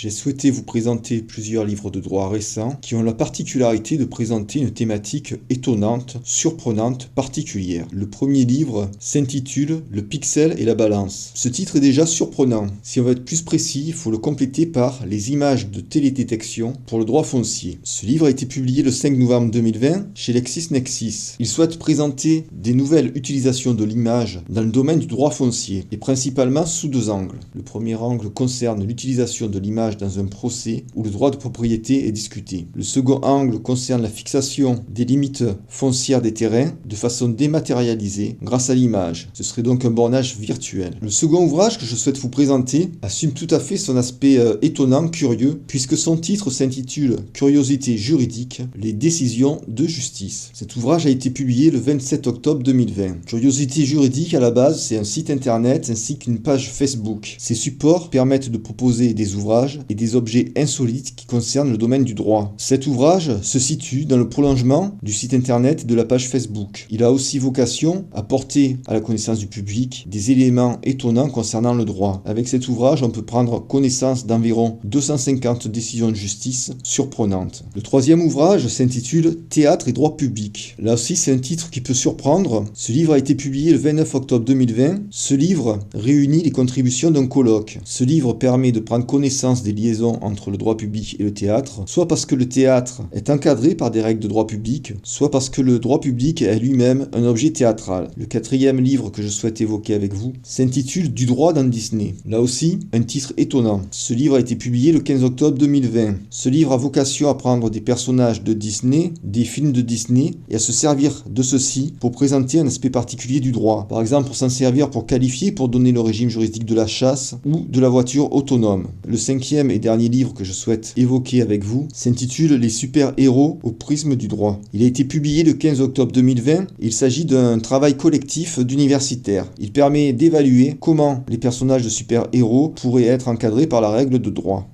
J'ai souhaité vous présenter plusieurs livres de droit récents qui ont la particularité de présenter une thématique étonnante, surprenante, particulière. Le premier livre s'intitule « Le pixel et la balance ». Ce titre est déjà surprenant. Si on veut être plus précis, il faut le compléter par les images de télédétection pour le droit foncier. Ce livre a été publié le 5 novembre 2020 chez LexisNexis. Il souhaite présenter des nouvelles utilisations de l'image dans le domaine du droit foncier, et principalement sous deux angles. Le premier angle concerne l'utilisation de l'image dans un procès où le droit de propriété est discuté. Le second angle concerne la fixation des limites foncières des terrains de façon dématérialisée grâce à l'image. Ce serait donc un bornage virtuel. Le second ouvrage que je souhaite vous présenter assume tout à fait son aspect étonnant, curieux, puisque son titre s'intitule « Curiosité juridique, les décisions de justice ». Cet ouvrage a été publié le 27 octobre 2020. Curiosité juridique, à la base, c'est un site internet ainsi qu'une page Facebook. Ces supports permettent de proposer des ouvrages et des objets insolites qui concernent le domaine du droit. Cet ouvrage se situe dans le prolongement du site internet et de la page Facebook. Il a aussi vocation à porter à la connaissance du public des éléments étonnants concernant le droit. Avec cet ouvrage, on peut prendre connaissance d'environ 250 décisions de justice surprenantes. Le troisième ouvrage s'intitule « Théâtre et droit public ». Là aussi, c'est un titre qui peut surprendre. Ce livre a été publié le 29 octobre 2020. Ce livre réunit les contributions d'un colloque. Ce livre permet de prendre connaissance des liaisons entre le droit public et le théâtre, soit parce que le théâtre est encadré par des règles de droit public, soit parce que le droit public est lui-même un objet théâtral. Le quatrième livre que je souhaite évoquer avec vous s'intitule « Du droit dans Disney ». Là aussi, un titre étonnant. Ce livre a été publié le 15 octobre 2020. Ce livre a vocation à prendre des personnages de Disney, des films de Disney, et à se servir de ceux-ci pour présenter un aspect particulier du droit. Par exemple, pour s'en servir pour qualifier, pour donner le régime juridique de la chasse ou de la voiture autonome. Le cinquième et dernier livre que je souhaite évoquer avec vous s'intitule « Les super-héros au prisme du droit ». Il a été publié le 15 octobre 2020. Il s'agit d'un travail collectif d'universitaires. Il permet d'évaluer comment les personnages de super-héros pourraient être encadrés par la règle de droit.